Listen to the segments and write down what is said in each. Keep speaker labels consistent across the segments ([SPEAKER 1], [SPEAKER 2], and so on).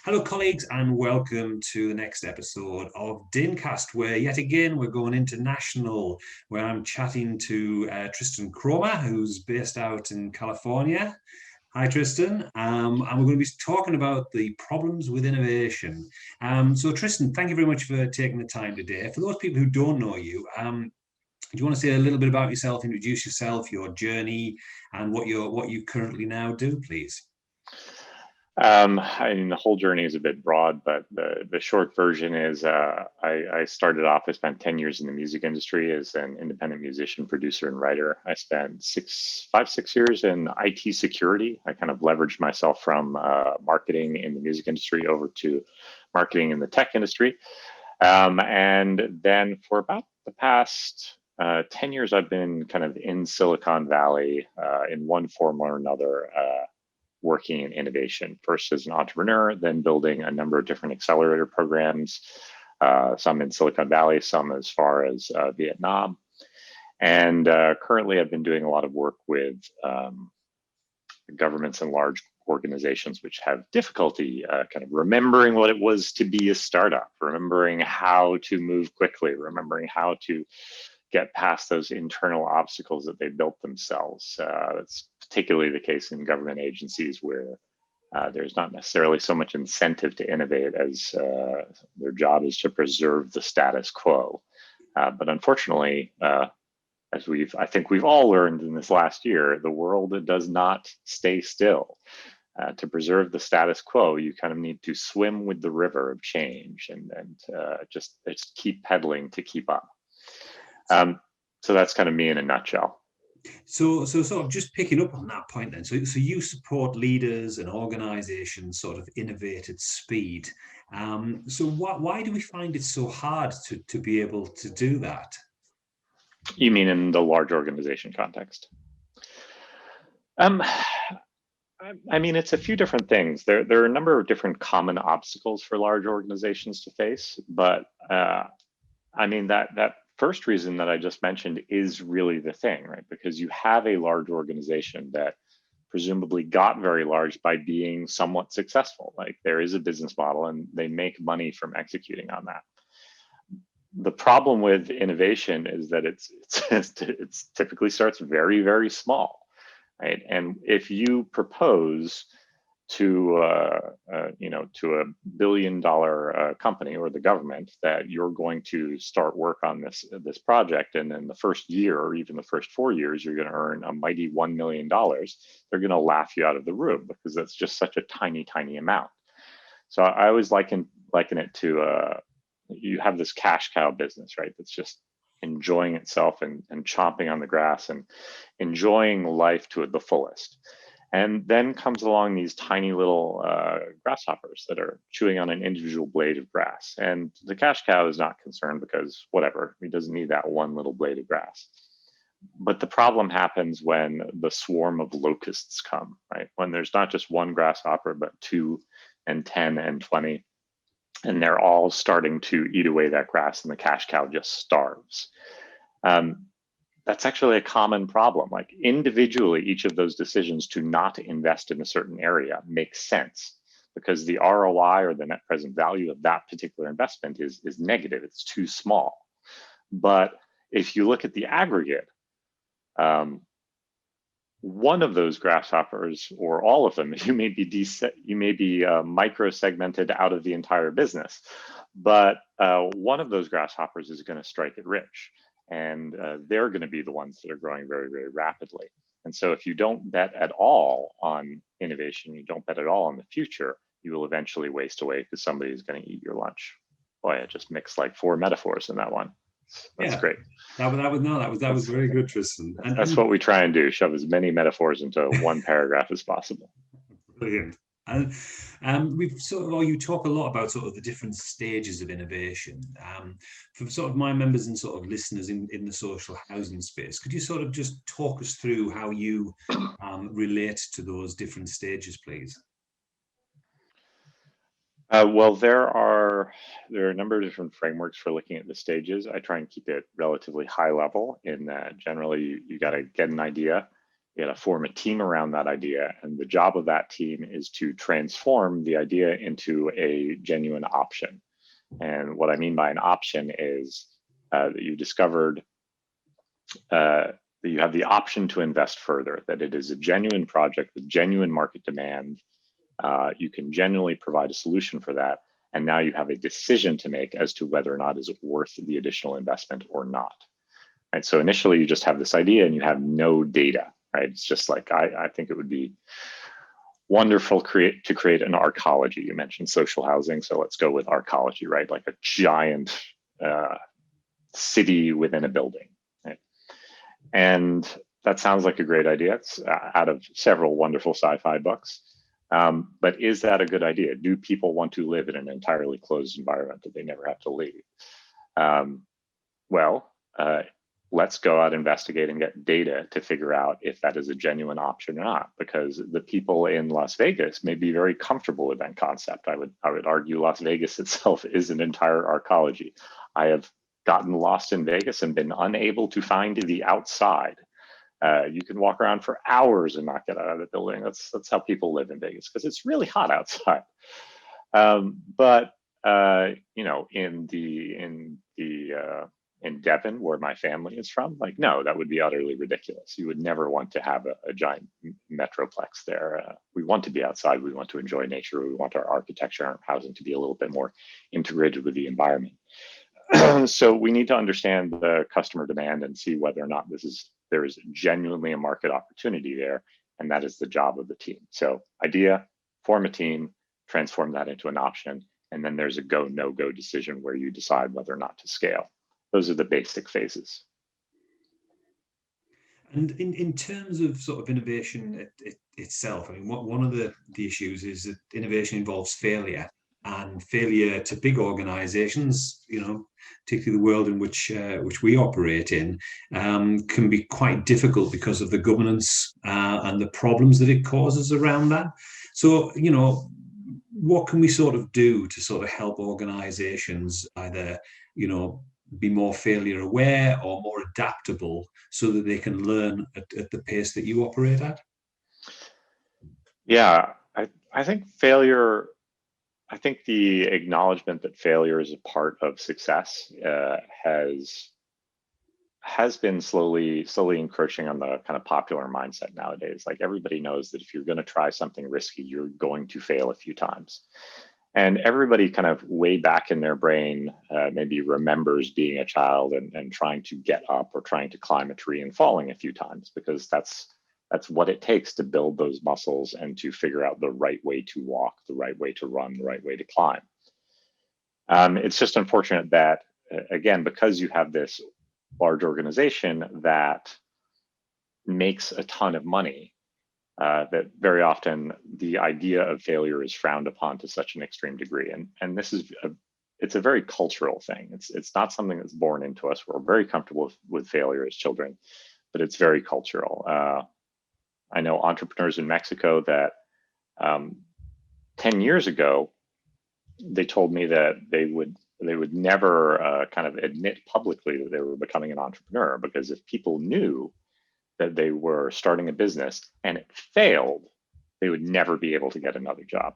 [SPEAKER 1] Hello, colleagues, and welcome to the next episode of DINCast, where yet again we're going international, where I'm chatting to Tristan Kromer, who's based out in California. Hi, Tristan. And we're going to be talking about the problems with innovation. So, Tristan, thank you very much for taking the time today. For those people who don't know you, do you want to say a little bit about yourself, introduce yourself, your journey, and what you currently now do, please?
[SPEAKER 2] I mean, the whole journey is a bit broad, but the short version is I started off, I spent 10 years in the music industry as an independent musician, producer, and writer. I spent 6 years in IT security. I kind of leveraged myself from marketing in the music industry over to marketing in the tech industry. And then for about the past 10 years, I've been kind of in Silicon Valley in one form or another. Working in innovation, first as an entrepreneur, then building a number of different accelerator programs, some in Silicon Valley, some as far as Vietnam. And currently I've been doing a lot of work with governments and large organizations which have difficulty kind of remembering what it was to be a startup, remembering how to move quickly, remembering how to get past those internal obstacles that they built themselves. That's particularly the case in government agencies where there's not necessarily so much incentive to innovate as their job is to preserve the status quo. But unfortunately, as I think we've all learned in this last year, the world does not stay still. To preserve the status quo, you kind of need to swim with the river of change and just keep pedaling to keep up. So that's kind of me in a nutshell.
[SPEAKER 1] So sort of just picking up on that point then. So you support leaders and organizations sort of innovate at speed. So why do we find it so hard to be able to do that?
[SPEAKER 2] You mean in the large organization context? I mean, it's a few different things. There are a number of different common obstacles for large organizations to face, but I mean, that first reason that I just mentioned is really the thing, right? Because you have a large organization that presumably got very large by being somewhat successful. Like there is a business model and they make money from executing on that. The problem with innovation is that it's typically starts very, very small, right? And if you propose to to a billion-dollar company or the government that you're going to start work on this project, and in the first year or even the first 4 years you're going to earn a mighty $1 million, they're going to laugh you out of the room because that's just such a tiny amount. So I always liken it to you have this cash cow business, right? That's just enjoying itself and chomping on the grass and enjoying life to the fullest. And then comes along these tiny little grasshoppers that are chewing on an individual blade of grass. And the cash cow is not concerned because whatever, he doesn't need that one little blade of grass. But the problem happens when the swarm of locusts come, right? When there's not just one grasshopper, but 2 and 10 and 20. And they're all starting to eat away that grass and the cash cow just starves. That's actually a common problem. Like individually, each of those decisions to not invest in a certain area makes sense because the ROI or the net present value of that particular investment is negative. It's too small. But if you look at the aggregate, one of those grasshoppers or all of them, you may be micro segmented out of the entire business, but one of those grasshoppers is going to strike it rich. And they're going to be the ones that are growing very, very rapidly. And so if you don't bet at all on innovation, you don't bet at all on the future, you will eventually waste away because somebody is going to eat your lunch. Boy, I just mixed like 4 metaphors in that one. That's great.
[SPEAKER 1] That was very good, Tristan.
[SPEAKER 2] And that's what we try and do, shove as many metaphors into one paragraph as possible.
[SPEAKER 1] Brilliant. And you talk a lot about sort of the different stages of innovation. For sort of my members and sort of listeners in the social housing space, could you sort of just talk us through how you relate to those different stages, please?
[SPEAKER 2] Well, there are a number of different frameworks for looking at the stages. I try and keep it relatively high level in that generally you got to get an idea. You got to form a team around that idea, and the job of that team is to transform the idea into a genuine option. And what I mean by an option is that you discovered that you have the option to invest further, that it is a genuine project with genuine market demand. You can genuinely provide a solution for that. And now you have a decision to make as to whether or not is it worth the additional investment or not. Right. So initially you just have this idea and you have no data, right? It's just like, I think it would be wonderful to create an arcology. You mentioned social housing, so let's go with arcology, right? Like a giant city within a building, right? And that sounds like a great idea. It's out of several wonderful sci-fi books. But is that a good idea? Do people want to live in an entirely closed environment that they never have to leave? Let's go out, investigate, and get data to figure out if that is a genuine option or not, because the people in Las Vegas may be very comfortable with that concept. I would argue Las Vegas itself is an entire arcology. I have gotten lost in Vegas and been unable to find the outside. You can walk around for hours and not get out of the building. That's how people live in Vegas, because it's really hot outside. In Devon, where my family is from, like, no, that would be utterly ridiculous. You would never want to have a giant metroplex there. We want to be outside. We want to enjoy nature. We want our architecture and our housing to be a little bit more integrated with the environment. So we need to understand the customer demand and see whether or not there is genuinely a market opportunity there, and that is the job of the team. So idea, form a team, transform that into an option, and then there's a go, no-go decision where you decide whether or not to scale. Those are the basic phases.
[SPEAKER 1] And in terms of sort of innovation itself, I mean, one of the issues is that innovation involves failure, and failure to big organizations, particularly the world in which we operate in, can be quite difficult because of the governance and the problems that it causes around that. So, what can we sort of do to sort of help organizations either, be more failure aware or more adaptable so that they can learn at the pace that you operate at?
[SPEAKER 2] Yeah, I think the acknowledgement that failure is a part of success has been slowly encroaching on the kind of popular mindset nowadays. Like, everybody knows that if you're going to try something risky, you're going to fail a few times. And everybody kind of way back in their brain maybe remembers being a child and trying to get up or trying to climb a tree and falling a few times, because that's what it takes to build those muscles and to figure out the right way to walk, the right way to run, the right way to climb. It's just unfortunate that, again, because you have this large organization that makes a ton of money, that very often the idea of failure is frowned upon to such an extreme degree. And this is it's a very cultural thing. It's not something that's born into us. We're very comfortable with failure as children, but it's very cultural. I know entrepreneurs in Mexico that 10 years ago, they told me that they would never kind of admit publicly that they were becoming an entrepreneur, because if people knew that they were starting a business and it failed, they would never be able to get another job.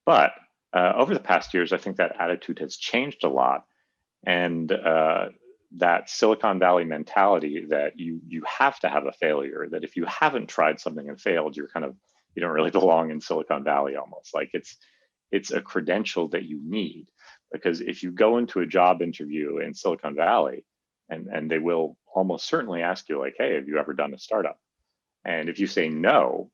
[SPEAKER 2] But over the past years, I think that attitude has changed a lot. And that Silicon Valley mentality that you have to have a failure, that if you haven't tried something and failed, you don't really belong in Silicon Valley almost. Like, it's a credential that you need, because if you go into a job interview in Silicon Valley, and they will almost certainly ask you, like, hey, have you ever done a startup? And if you say no,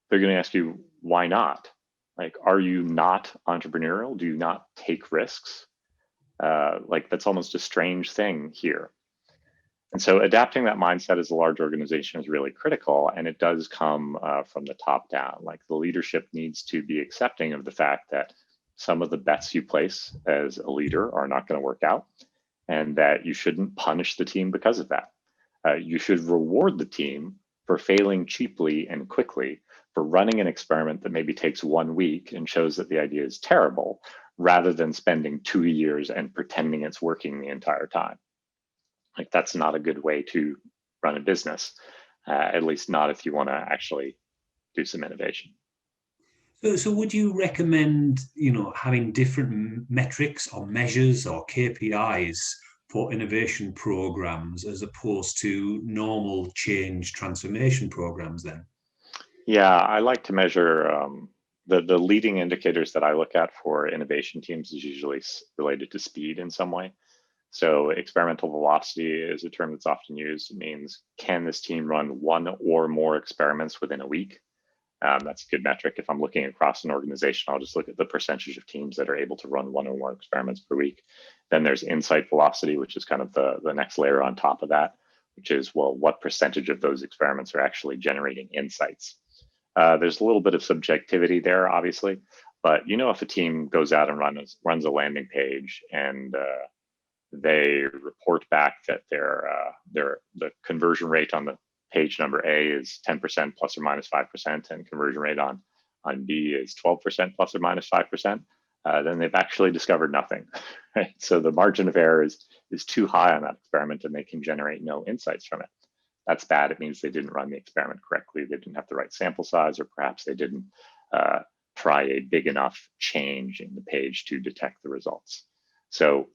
[SPEAKER 2] they're going to ask you, why not? Like, are you not entrepreneurial? Do you not take risks? Like, that's almost a strange thing here. And so adapting that mindset as a large organization is really critical. And it does come from the top down. Like, the leadership needs to be accepting of the fact that some of the bets you place as a leader are not going to work out, and that you shouldn't punish the team because of that. You should reward the team for failing cheaply and quickly, for running an experiment that maybe takes 1 week and shows that the idea is terrible, rather than spending 2 years and pretending it's working the entire time. Like, that's not a good way to run a business. at least not if you want to actually do some innovation.
[SPEAKER 1] So would you recommend, having different metrics or measures or KPIs for innovation programs as opposed to normal change transformation programs then?
[SPEAKER 2] Yeah, I like to measure the leading indicators that I look at for innovation teams is usually related to speed in some way. So experimental velocity is a term that's often used. It means, can this team run one or more experiments within a week? That's a good metric. If I'm looking across an organization, I'll just look at the percentage of teams that are able to run one or more experiments per week. Then there's insight velocity, which is kind of the next layer on top of that, which is, well, what percentage of those experiments are actually generating insights? There's a little bit of subjectivity there, obviously, but if a team goes out and runs a landing page and they report back that the conversion rate on the page number A is 10% plus or minus 5%, and conversion rate on B is 12% plus or minus 5%, then they've actually discovered nothing. Right? So the margin of error is too high on that experiment, and they can generate no insights from it. That's bad. It means they didn't run the experiment correctly. They didn't have the right sample size, or perhaps they didn't try a big enough change in the page to detect the results. So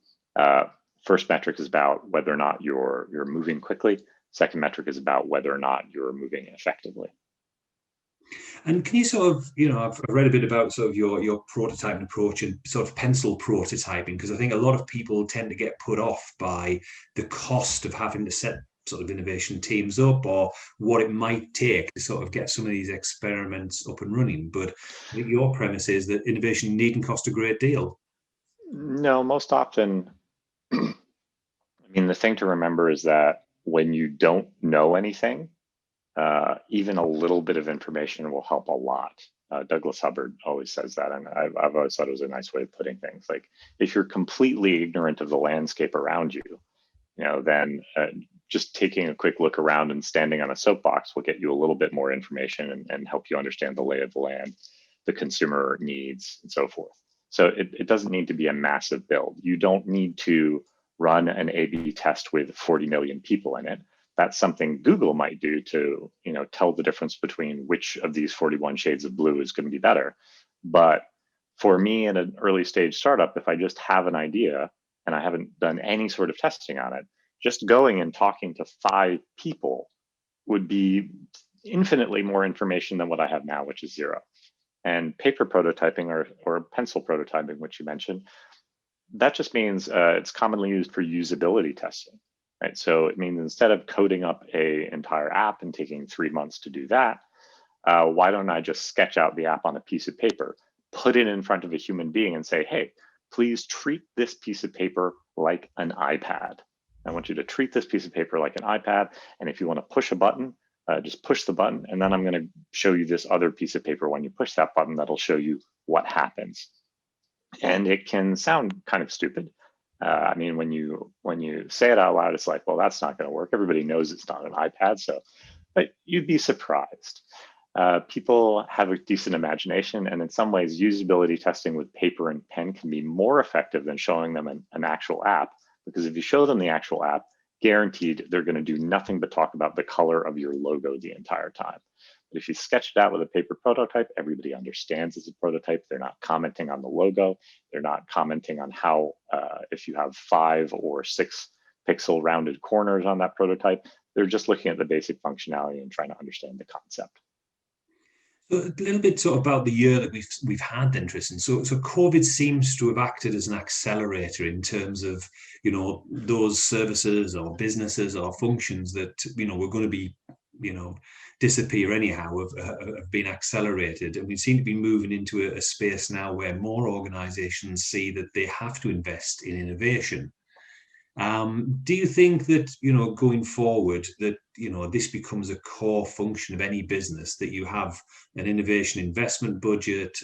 [SPEAKER 2] first metric is about whether or not you're moving quickly. Second metric is about whether or not you're moving effectively.
[SPEAKER 1] And can you sort of, I've read a bit about sort of your prototyping approach and sort of pencil prototyping, because I think a lot of people tend to get put off by the cost of having to set sort of innovation teams up, or what it might take to sort of get some of these experiments up and running. But I think your premise is that innovation needn't cost a great deal.
[SPEAKER 2] No, most often, I mean, the thing to remember is that when you don't know anything, even a little bit of information will help a lot. Douglas Hubbard always says that, and I've always thought it was a nice way of putting things. Like, if you're completely ignorant of the landscape around you, then just taking a quick look around and standing on a soapbox will get you a little bit more information and help you understand the lay of the land, the consumer needs, and so forth. So it doesn't need to be a massive build. You don't need to run an A/B test with 40 million people in it. That's something Google might do to tell the difference between which of these 41 shades of blue is going to be better. But for me, in an early stage startup, if I just have an idea and I haven't done any sort of testing on it, just going and talking to 5 people would be infinitely more information than what I have now, which is 0. And paper prototyping or pencil prototyping, which you mentioned, that just means it's commonly used for usability testing. Right? So it means instead of coding up an entire app and taking 3 months to do that, why don't I just sketch out the app on a piece of paper, put it in front of a human being and say, hey, please treat this piece of paper like an iPad. I want you to treat this piece of paper like an iPad. And if you want to push a button, just push the button. And then I'm going to show you this other piece of paper. When you push that button, that'll show you what happens. And it can sound kind of stupid. I mean, when you say it out loud, it's like, well, that's not going to work. Everybody knows it's not an iPad. So, but you'd be surprised. People have a decent imagination, and in some ways, usability testing with paper and pen can be more effective than showing them an actual app. Because if you show them the actual app, guaranteed they're going to do nothing but talk about the color of your logo the entire time. But if you sketch it out with a paper prototype, everybody understands it's a prototype. They're not commenting on the logo. They're not commenting on how, if you have 5 or 6 pixel rounded corners on that prototype, they're just looking at the basic functionality and trying to understand the concept.
[SPEAKER 1] So a little bit sort of about the year that we've had then, Tristan. So COVID seems to have acted as an accelerator in terms of, those services or businesses or functions that, were going to be, disappear anyhow have been accelerated. And we seem to be moving into a space now where more organizations see that they have to invest in innovation. Do you think that, going forward, that, this becomes a core function of any business, that you have an innovation investment budget,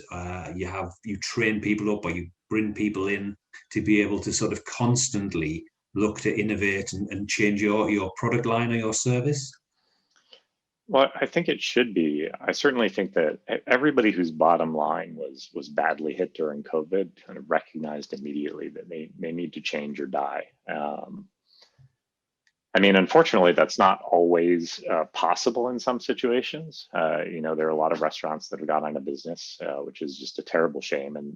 [SPEAKER 1] you train people up, or you bring people in to be able to sort of constantly look to innovate and change your product line or your service?
[SPEAKER 2] Well, I think it should be. I certainly think that everybody whose bottom line was badly hit during COVID kind of recognized immediately that they need to change or die. I mean, unfortunately, that's not always possible in some situations. There are a lot of restaurants that have gone out of business, which is just a terrible shame. And,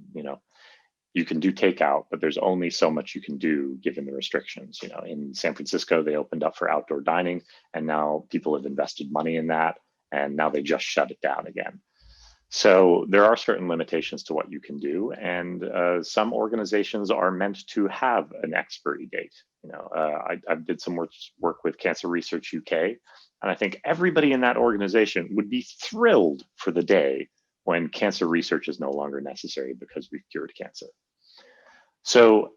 [SPEAKER 2] you can do takeout, but there's only so much you can do given the restrictions. In San Francisco, they opened up for outdoor dining, and now people have invested money in that, and now they just shut it down again. So there are certain limitations to what you can do, and some organizations are meant to have an expiry date. I did some work with Cancer Research UK, and I think everybody in that organization would be thrilled for the day when cancer research is no longer necessary because we've cured cancer. So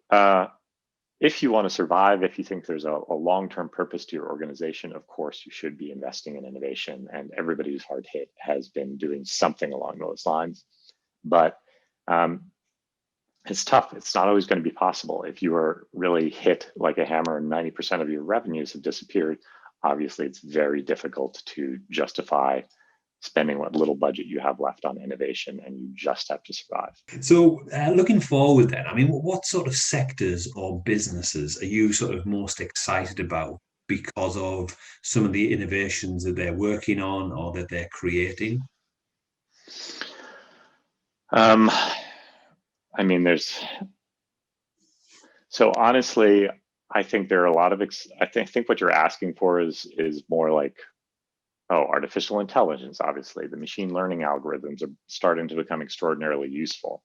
[SPEAKER 2] if you want to survive, if you think there's a long-term purpose to your organization, of course, you should be investing in innovation, and everybody who's hard hit has been doing something along those lines. But it's tough. It's not always going to be possible. If you are really hit like a hammer and 90% of your revenues have disappeared, obviously it's very difficult to justify spending what little budget you have left on innovation, and you just have to survive.
[SPEAKER 1] So looking forward then, I mean, what sort of sectors or businesses are you sort of most excited about because of some of the innovations that they're working on or that they're creating?
[SPEAKER 2] I mean, so honestly, I think there are a lot of, I think what you're asking for is more like, artificial intelligence. Obviously, the machine learning algorithms are starting to become extraordinarily useful.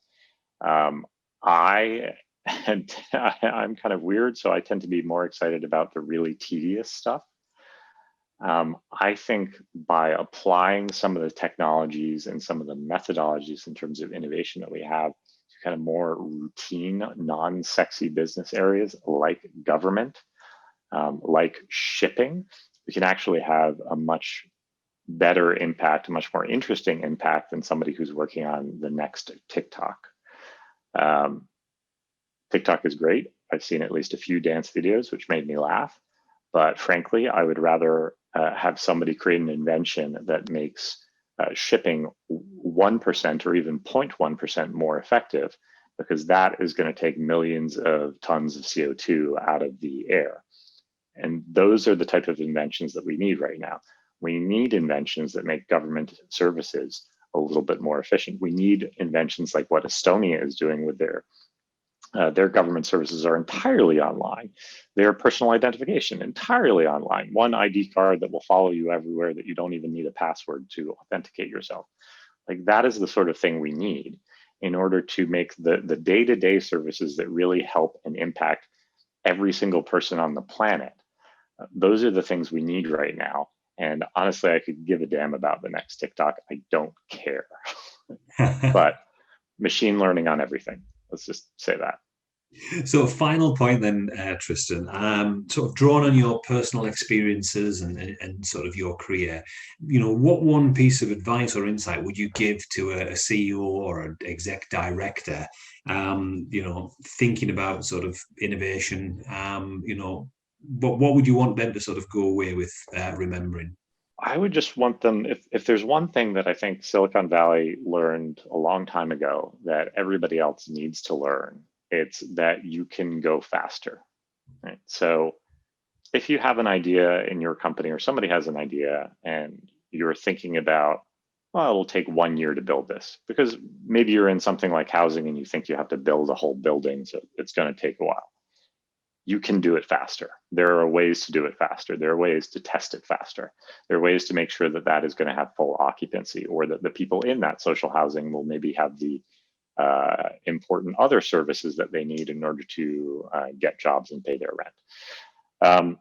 [SPEAKER 2] I'm kind of weird, so I tend to be more excited about the really tedious stuff. I think by applying some of the technologies and some of the methodologies in terms of innovation that we have to kind of more routine, non-sexy business areas like government, like shipping, we can actually have a much better impact, a much more interesting impact than somebody who's working on the next TikTok. TikTok is great. I've seen at least a few dance videos, which made me laugh. But frankly, I would rather have somebody create an invention that makes shipping 1% or even 0.1% more effective, because that is going to take millions of tons of CO2 out of the air. And those are the type of inventions that we need right now. We need inventions that make government services a little bit more efficient. We need inventions like what Estonia is doing with their government services are entirely online. Their personal identification entirely online. One ID card that will follow you everywhere, that you don't even need a password to authenticate yourself. Like, that is the sort of thing we need in order to make the day-to-day services that really help and impact every single person on the planet. Those are the things we need right now. And honestly, I could give a damn about the next TikTok. I don't care. But machine learning on everything. Let's just say that.
[SPEAKER 1] So, final point then, Tristan, sort of drawn on your personal experiences and sort of your career, what one piece of advice or insight would you give to a CEO or an exec director, thinking about sort of innovation, what would you want them to sort of go away with remembering?
[SPEAKER 2] I would just want them, if there's one thing that I think Silicon Valley learned a long time ago that everybody else needs to learn, it's that you can go faster. Right? So if you have an idea in your company, or somebody has an idea and you're thinking about, well, it'll take 1 year to build this, because maybe you're in something like housing and you think you have to build a whole building, so it's going to take a while. You can do it faster. There are ways to do it faster. There are ways to test it faster. There are ways to make sure that that is going to have full occupancy, or that the people in that social housing will maybe have the important other services that they need in order to get jobs and pay their rent.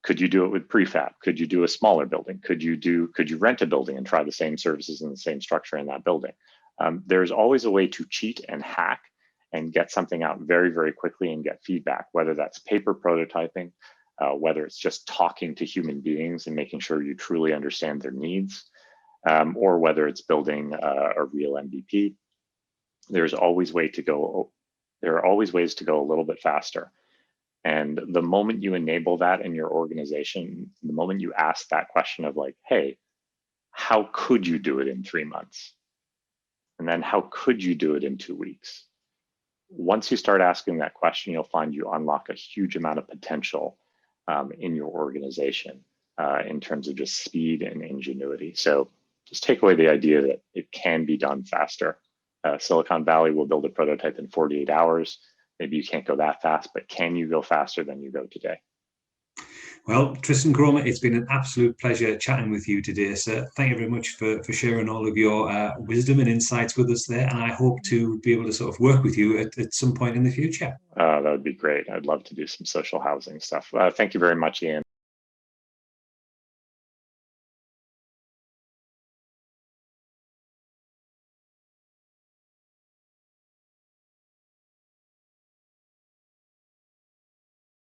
[SPEAKER 2] Could you do it with prefab? Could you do a smaller building? Could you rent a building and try the same services and the same structure in that building? There's always a way to cheat and hack and get something out very, very quickly and get feedback, whether that's paper prototyping, whether it's just talking to human beings and making sure you truly understand their needs, or whether it's building a real MVP. There are always ways to go a little bit faster. And the moment you enable that in your organization, the moment you ask that question of like, hey, how could you do it in 3 months? And then how could you do it in 2 weeks? Once you start asking that question, you'll find you unlock a huge amount of potential in your organization in terms of just speed and ingenuity. So just take away the idea that it can be done faster. Silicon Valley will build a prototype in 48 hours. Maybe you can't go that fast, but can you go faster than you go today?
[SPEAKER 1] Well, Tristan Kromer, it's been an absolute pleasure chatting with you today, sir. Thank you very much for sharing all of your wisdom and insights with us there. And I hope to be able to sort of work with you at some point in the future.
[SPEAKER 2] That would be great. I'd love to do some social housing stuff. Thank you very much, Ian.